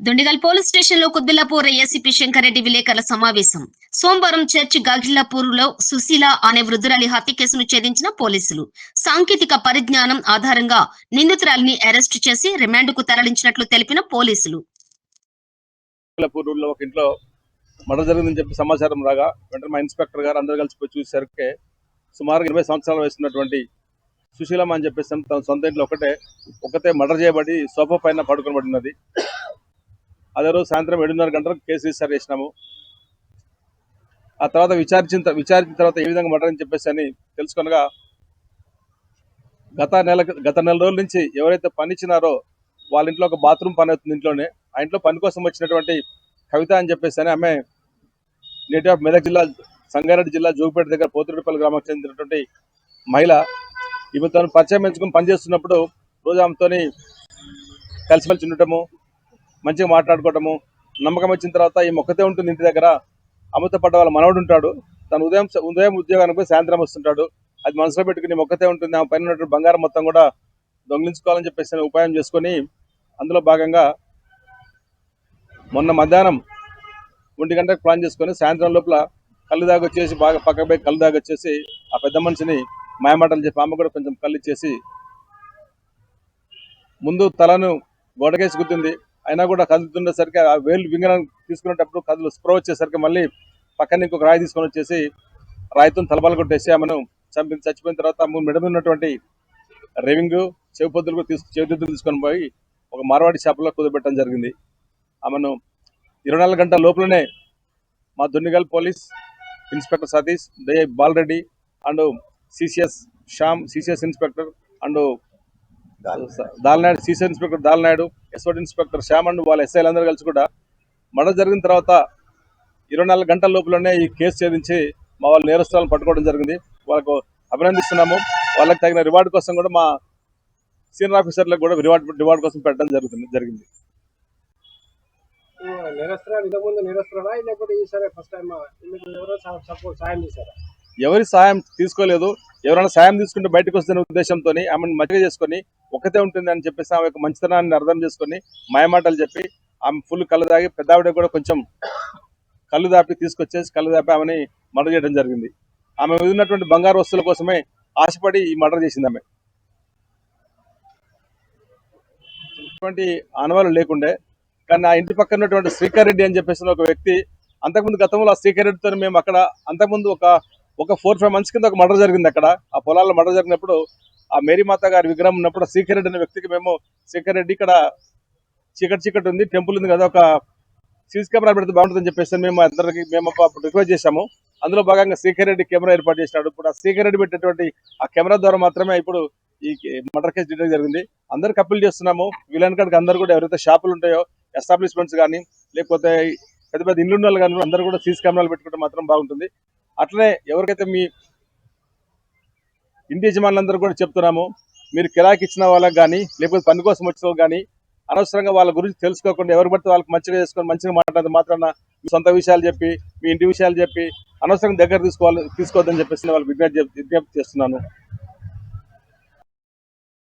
Dundigal police station లో కుద్బిల్లాపూర్ ACP Shankar Reddy విలేకరుల సమావేశం. సోమవారం చర్చి గాగిల్లాపూర్ లో సుశీల అనే వృద్ధురాలి హత్య కేసును ఛేదించిన పోలీసులు సాంకేతిక పరిజ్ఞానం ఆధారంగా నిందితురాలిని అరెస్టు చేసి రిమాండ్ కు తరలించినట్లు తెలిపిన పోలీసులు. ఒక ఇంట్లో మర్డర్ జరిగిందని చెప్పి సమాచారం రాగా వెంటనే మా ఇన్స్పెక్టర్ గారు అందరూ కలిసి పోయి చూసేసరికి సుమారు 20 సంవత్సరాలు వయసున్నటువంటి సుశీలమ్మ అని చెప్పేసి తన సొంత ఇంట్లో ఒకతే మర్డర్ చేయబడి సోఫా పైన పడుకోబడినది. అదే రోజు సాయంత్రం 7:30 గంటలకు కేసు రిజిస్టర్ చేసినాము. ఆ తర్వాత విచారించిన తర్వాత ఏ విధంగా మర్డర్ అని చెప్పేసి అని తెలుసుకొనగా గత నెల రోజుల నుంచి ఎవరైతే పని ఇచ్చినారో వాళ్ళ ఇంట్లో ఒక బాత్రూమ్ పని అవుతుంది ఇంట్లోనే. ఆ ఇంట్లో పని కోసం వచ్చినటువంటి కవిత అని చెప్పేసి అని ఆమె నేటివ్ ఆఫ్ మెదక్ జిల్లా సంగారెడ్డి జిల్లా జోగిపేట దగ్గర పోతురెడ్డిపల్లి గ్రామానికి చెందినటువంటి మహిళ. ఈమె తను పరిచయం పెంచుకుని పనిచేస్తున్నప్పుడు రోజు ఆమెతో కలిసిమెలిసి ఉండటము, మంచిగా మాట్లాడుకోవటము, నమ్మకం వచ్చిన తర్వాత ఈ మొక్కతే ఉంటుంది ఇంటి దగ్గర. అమ్మతో పడ్డ వాళ్ళ మనవడు ఉంటాడు. తను ఉదయం ఉద్యోగానికి పోయి సాయంత్రం వస్తుంటాడు. అది మనసులో పెట్టుకుని మొక్కతే ఉంటుంది. ఆమె పైన ఉన్నటువంటి బంగారం మొత్తం కూడా దొంగిలించుకోవాలని చెప్పేసి ఉపాయం చేసుకొని అందులో భాగంగా మొన్న మధ్యాహ్నం 1 గంటలకు ప్లాన్ చేసుకొని సాయంత్రం లోపల కళ్ళు దాగొచ్చేసి బాగా పక్కకు పోయి కళ్ళు దాగొచ్చేసి ఆ పెద్ద మనిషిని మాయమాటలు చెప్పి ఆమె కూడా కొంచెం కళ్ళు ఇచ్చేసి ముందు తలను గోడకేసి గుద్దింది. అయినా కూడా కదులుతుండేసరికి ఆ వేలు వింగరం తీసుకునేటప్పుడు కదులు స్ప్రో వచ్చేసరికి మళ్ళీ పక్కన ఇంకొక రాయి తీసుకొని వచ్చేసి రాయితో తలపాలు కొట్టేసి ఆమెను చచ్చిపోయిన తర్వాత మెడ ఉన్నటువంటి రెవింగ్ చెవిపొద్దులు చెవిదిద్దులు తీసుకొని పోయి ఒక మార్వాడి షాపులో కుదబెట్టడం జరిగింది. ఆమెను 24 గంటల లోపలనే మా Dundigal police inspector Satish, Balareddy and CCS Shyam, CCS inspector and Dalnaidu, CCS inspector Dalnaidu, SOT inspector Shyam and వాళ్ళ ఎస్ఐలు అందరూ కలిసి కూడా మర్డర్ జరిగిన తర్వాత 24 గంటల లోపలనే ఈ కేసు ఛేదించి మా వాళ్ళ నేరస్తులను పట్టుకోవడం జరిగింది. వాళ్ళకు అభినందిస్తున్నాము. వాళ్ళకి తగిన రివార్డు కోసం కూడా మా సీనియర్ ఆఫీసర్లకు కూడా రివార్డు కోసం పెట్టడం జరిగింది. ఎవరి సాయం తీసుకోలేదు. ఎవరైనా సాయం తీసుకుంటే బయటకు వస్తున్న ఉద్దేశంతో ఆమెను మచ్చిగా చేసుకొని ఒకతే ఉంటుంది అని చెప్పేసి ఆమె యొక్క మంచితనాన్ని అర్థం చేసుకొని మాయమాటలు చెప్పి ఆమె ఫుల్ కళ్ళు దాగి పెద్దావిడ కూడా కొంచెం కళ్ళు దాపి తీసుకొచ్చేసి కళ్ళు దాపి ఆమెని మర్డర్ చేయడం జరిగింది. ఆమె ఉన్నటువంటి బంగారు వస్తువుల కోసమే ఆశపడి ఈ మర్డర్ చేసింది. ఆమె ఎటువంటి ఆనవాళ్ళు లేకుండే. కానీ ఆ ఇంటి పక్కన ఉన్నటువంటి శ్రీకర్ రెడ్డి అని చెప్పేసి ఒక వ్యక్తి, అంతకుముందు గతంలో ఆ శ్రీకర్ రెడ్డితో మేము అక్కడ అంతకుముందు ఒక 4-5 months కింద ఒక మర్డర్ జరిగింది. అక్కడ ఆ పొలాల్లో మర్డర్ జరిగినప్పుడు ఆ మేరీమాత గారి విగ్రహం ఉన్నప్పుడు శ్రీకర్ రెడ్డి అనే వ్యక్తికి మేము శ్రీకర్ రెడ్డి ఇక్కడ చీకటి ఉంది, టెంపుల్ ఉంది కదా, ఒక సీసీ కెమెరా పెడితే బాగుంటుందని చెప్పేసి మేము రిక్వెస్ట్ చేశాము. అందులో భాగంగా శ్రీకర్ రెడ్డి కెమెరా ఏర్పాటు చేసినాడు. ఇప్పుడు ఆ శ్రీకర్ రెడ్డి పెట్టినటువంటి ఆ కెమెరా ద్వారా మాత్రమే ఇప్పుడు ఈ మర్డర్ కేసు డీటెయిల్ జరిగింది. అందరికి అప్పీల్ చేస్తున్నాము. వీళ్ళని కాడికి అందరూ కూడా ఎవరైతే షాపులు ఉంటాయో, ఎస్టాబ్లిష్మెంట్స్ కానీ లేకపోతే పెద్ద పెద్ద ఇల్లు ఉన్న కానీ అందరూ కూడా సీసీ కెమెరాలు పెట్టుకుంటే మాత్రం బాగుంటుంది. అట్లనే ఎవరికైతే మీ ఇంటి యజమానులందరూ కూడా చెప్తున్నాము, మీరు కిరాకి ఇచ్చిన వాళ్ళకి కానీ లేకపోతే పని కోసం వచ్చిన వాళ్ళకి కానీ అనవసరంగా వాళ్ళ గురించి తెలుసుకోకుండా ఎవరు పడితే వాళ్ళకి మంచిగా చేసుకొని మంచిగా మాట్లాడదు మాత్రాన మీ సొంత విషయాలు చెప్పి మీ ఇంటి విషయాలు చెప్పి అనవసరంగా దగ్గర తీసుకోవద్దని చెప్పేసి వాళ్ళకి విజ్ఞప్తి చేస్తున్నాను.